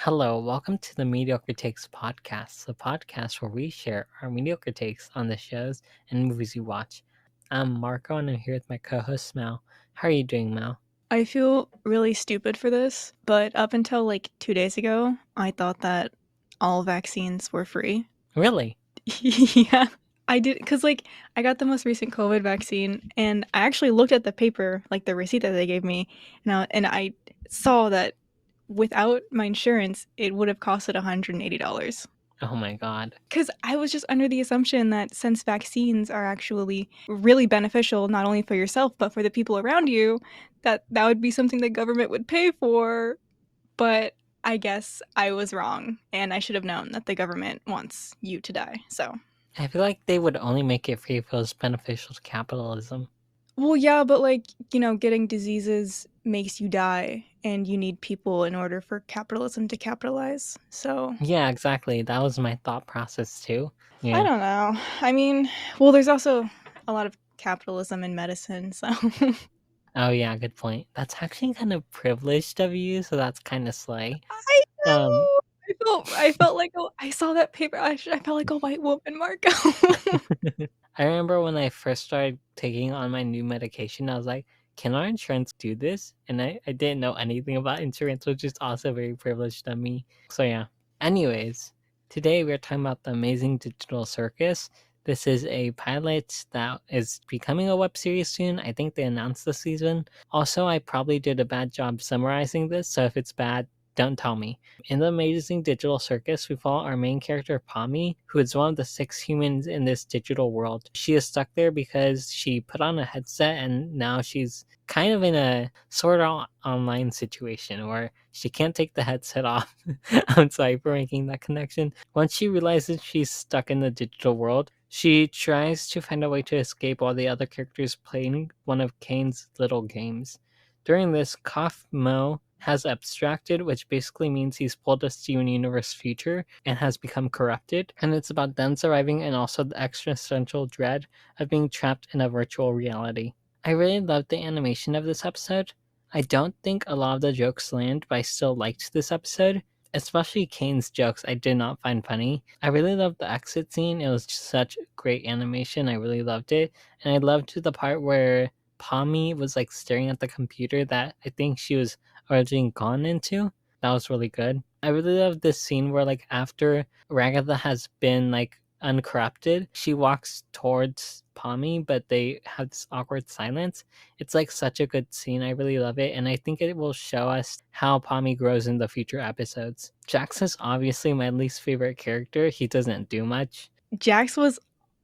Hello, welcome to the Mediocre Takes podcast, the podcast where we share our mediocre takes on the shows and movies we watch. I'm Marco and I'm here with my co-host Mel. How are you doing, Mel? I feel really stupid for this, but up until like 2 days ago, I thought that all vaccines were free. Really? Yeah, I did because I got the most recent COVID vaccine, and I actually looked at the paper, like the receipt that they gave me, and I saw that without my insurance, it would have costed $180. Oh my god. Because I was just under the assumption that since vaccines are actually really beneficial, not only for yourself, but for the people around you, that would be something the government would pay for. But I guess I was wrong, and I should have known that the government wants you to die. So, I feel like they would only make it free if it was beneficial to capitalism. well, yeah, but getting diseases makes you die, and you need people in order for capitalism to capitalize. So, Yeah, exactly. That was my thought process too. I Yeah. don't know. I mean, well, there's also a lot of capitalism in medicine, so. Oh yeah, good point. That's actually kind of privileged of you, so that's kind of slay. I Um know. I felt like I saw that paper. I felt like a white woman, Marco. I remember when I first started taking on my new medication, I was like, can our insurance do this? And I didn't know anything about insurance, which is also very privileged of me. So yeah. Anyways, today we're talking about the amazing digital circus. This is a pilot that is becoming a web series soon. I think they announced the season. Also, I probably did a bad job summarizing this, so if it's bad, don't tell me. In the amazing digital circus, we follow our main character, Pommy, who is one of the 6 humans in this digital world. She is stuck there because she put on a headset and now she's kind of in a sort of online situation where she can't take the headset off. I'm sorry for making that connection. Once she realizes she's stuck in the digital world, she tries to find a way to escape while the other characters playing one of Kane's little games. During this, Kaufmo has abstracted, which basically means he's pulled a Steven Universe future and has become corrupted. And it's about them surviving and also the existential dread of being trapped in a virtual reality. I really loved the animation of this episode. I don't think a lot of the jokes land, but I still liked this episode. Especially Kane's jokes, I did not find funny. I really loved the exit scene. It was just such great animation. I really loved it. And I loved the part where Pommy was like staring at the computer that I think she was originally gone into. That was really good. I really love this scene where like after Ragatha has been like uncorrupted, she walks towards Pommy, but they have this awkward silence. It's like such a good scene. I really love it, and I think it will show us how Pommy grows in the future episodes. Jax is obviously my least favorite character. He doesn't do much. Jax was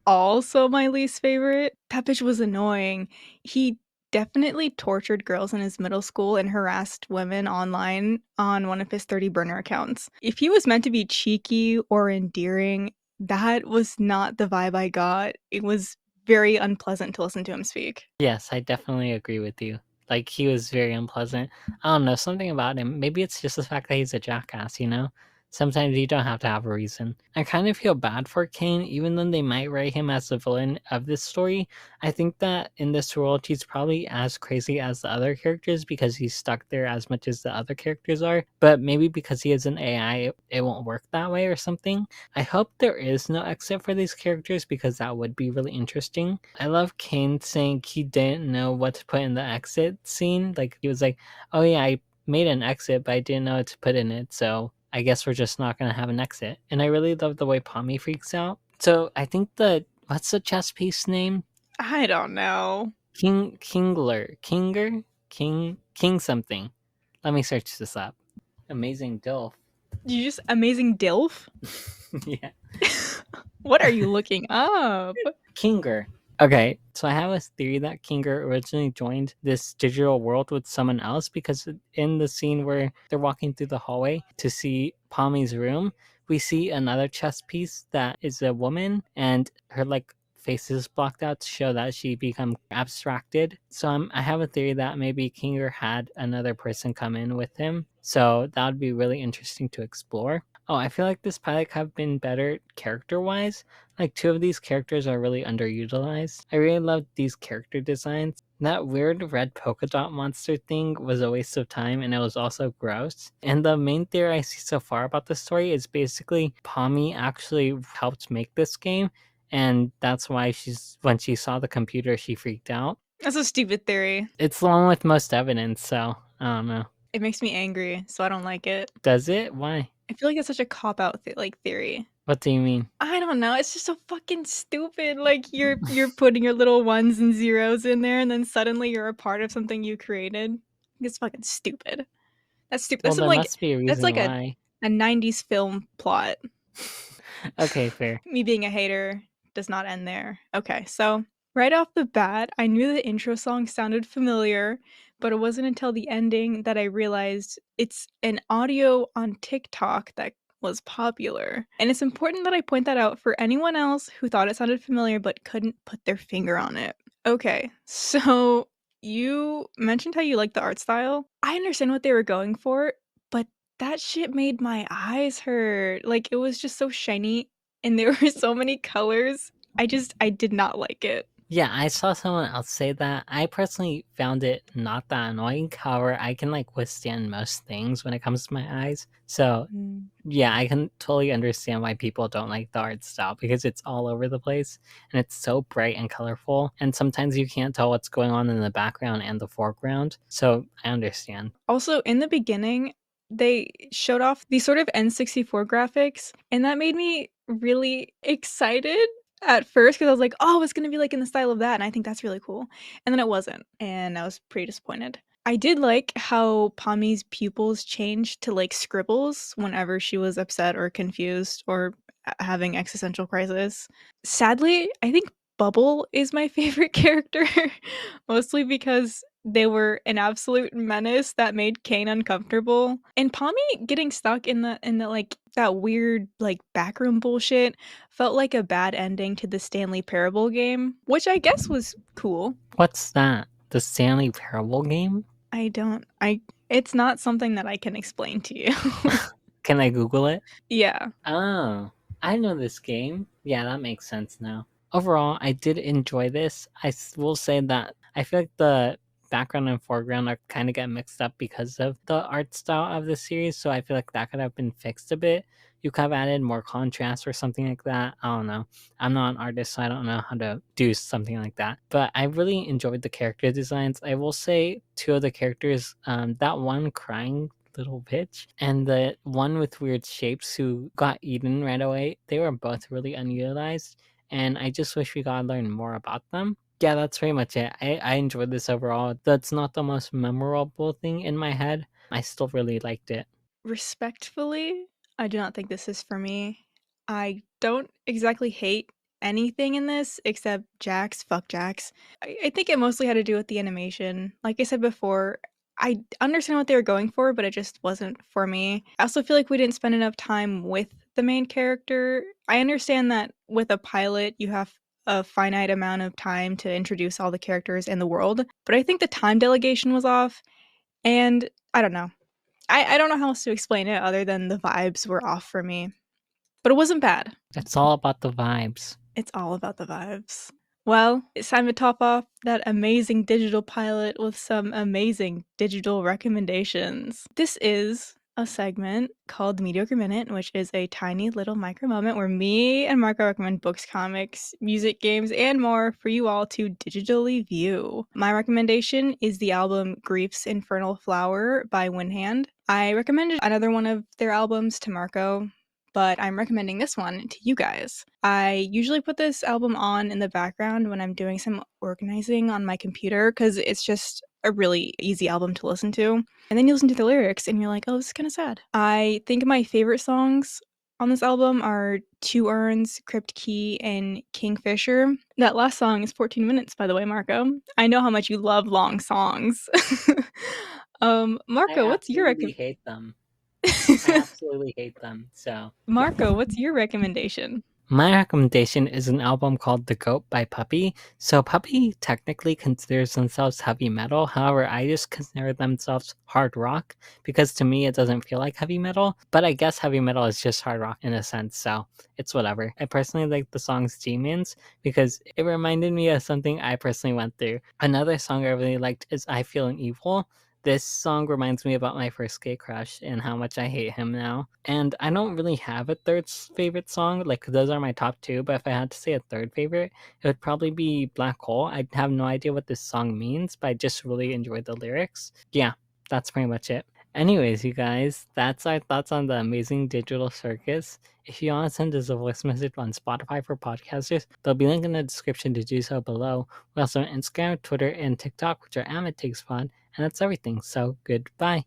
also my least favorite. That bitch was annoying. He definitely tortured girls in his middle school and harassed women online on one of his 30 burner accounts. If he was meant to be cheeky or endearing, that was not the vibe I got. It was very unpleasant to listen to him speak. Yes, I definitely agree with you. Like he was very unpleasant. I don't know, something about him. Maybe it's just the fact that he's a jackass, you know? Sometimes you don't have to have a reason. I kind of feel bad for Kane, even though they might write him as the villain of this story. I think that in this world, he's probably as crazy as the other characters because he's stuck there as much as the other characters are. But maybe because he is an AI, it won't work that way or something. I hope there is no exit for these characters because that would be really interesting. I love Kane saying he didn't know what to put in the exit scene. Like he was like, "Oh yeah, I made an exit, but I didn't know what to put in it, so I guess we're just not gonna have an exit." And I really love the way Pommy freaks out. So I think the what's the chess piece name? I don't know. King something. Let me search this up. Amazing Dilf. You just amazing DILF? Yeah. What are you looking up? Kinger. Okay, so I have a theory that Kinger originally joined this digital world with someone else because in the scene where they're walking through the hallway to see Pommy's room, we see another chess piece that is a woman and her like face is blocked out to show that she become abstracted. So I have a theory that maybe Kinger had another person come in with him. So that would be really interesting to explore. Oh, I feel like this pilot could have been better character-wise. Like, two of these characters are really underutilized. I really loved these character designs. That weird red polka dot monster thing was a waste of time, and it was also gross. And the main theory I see so far about the story is basically Pommy actually helped make this game, and that's why when she saw the computer, she freaked out. That's a stupid theory. It's the one with most evidence, so I don't know. It makes me angry, so I don't like it. Does it? Why? I feel like it's such a cop-out theory. What do you mean? I don't know, it's just so fucking stupid, like, you're putting your little ones and zeros in there, and then suddenly you're a part of something you created. It's fucking stupid. That's stupid. Well, That's some, there like must be a that's reason like why. a 90s film plot. Okay, fair. Me being a hater does not end there. Okay, so right off the bat, I knew the intro song sounded familiar, but it wasn't until the ending that I realized it's an audio on TikTok that was popular. And it's important that I point that out for anyone else who thought it sounded familiar but couldn't put their finger on it. Okay, so you mentioned how you like the art style. I understand what they were going for, but that shit made my eyes hurt. Like, it was just so shiny and there were so many colors. I did not like it. Yeah, I saw someone else say that. I personally found it not that annoying. However, I can like withstand most things when it comes to my eyes. So Mm. yeah, I can totally understand why people don't like the art style because it's all over the place and it's so bright and colorful. And sometimes you can't tell what's going on in the background and the foreground. So I understand. Also, in the beginning, they showed off these sort of N64 graphics, and that made me really excited at first because I was like, "Oh, it's gonna be like in the style of that," and I think that's really cool. And then it wasn't, and I was pretty disappointed. I did like how Pommy's pupils changed to like scribbles whenever she was upset or confused or having existential crisis. Sadly, I think Bubble is my favorite character, mostly because they were an absolute menace that made Kane uncomfortable. And Pommy getting stuck in the like that weird like backroom bullshit felt like a bad ending to the Stanley Parable game, which I guess was cool. What's that? The Stanley Parable game? I it's not something that I can explain to you. Can I Google it? Yeah. Oh, I know this game. Yeah, that makes sense now. Overall, I did enjoy this. Will say that I feel like the background and foreground are kind of get mixed up because of the art style of the series. So I feel like that could have been fixed a bit. You could have added more contrast or something like that. I don't know. I'm not an artist, so I don't know how to do something like that. But I really enjoyed the character designs. I will say two of the characters, that one crying little bitch and the one with weird shapes who got eaten right away, they were both really unutilized, and I just wish we got to learn more about them. Yeah, that's pretty much it. I enjoyed this overall. That's not the most memorable thing in my head. I still really liked it. Respectfully, I do not think this is for me. I don't exactly hate anything in this except Jax. Fuck Jax. I think it mostly had to do with the animation. Like I said before, I understand what they were going for, but it just wasn't for me. I also feel like we didn't spend enough time with the main character. I understand that with a pilot, you have a finite amount of time to introduce all the characters in the world, but I think the time delegation was off, and I don't know. I don't know how else to explain it other than the vibes were off for me. But it wasn't bad. It's all about the vibes. It's all about the vibes. Well, it's time to top off that amazing digital pilot with some amazing digital recommendations. This is a segment called the Mediocre Minute, which is a tiny little micro moment where me and Marco recommend books, comics, music, games, and more for you all to digitally view. My recommendation is the album Grief's Infernal Flower by Windhand. I recommended another one of their albums to Marco, but I'm recommending this one to you guys. I usually put this album on in the background when I'm doing some organizing on my computer because it's just a really easy album to listen to. And then you listen to the lyrics and you're like, oh, this is kind of sad. I think my favorite songs on this album are Two Urns, Crypt Key, and Kingfisher. That last song is 14 minutes, by the way, Marco. I know how much you love long songs. I Marco, what's your absolutely hate them. I absolutely hate them. So, yeah. Marco, what's your recommendation? My recommendation is an album called The Goat by Puppy. So Puppy technically considers themselves heavy metal. However, I just consider themselves hard rock because to me it doesn't feel like heavy metal. But I guess heavy metal is just hard rock in a sense, so it's whatever. I personally like the songs Demons because it reminded me of something I personally went through. Another song I really liked is I Feel an Evil. This song reminds me about my first gay crush and how much I hate him now. And I don't really have a third favorite song. Like, those are my top two. But if I had to say a third favorite, it would probably be Black Hole. I have no idea what this song means, but I just really enjoyed the lyrics. Yeah, that's pretty much it. Anyways, you guys, that's our thoughts on the amazing digital circus. If you want to send us a voice message on Spotify for podcasters, there'll be a link in the description to do so below. We're also on Instagram, Twitter, and TikTok, which are @TakeSpot. And that's everything. So goodbye.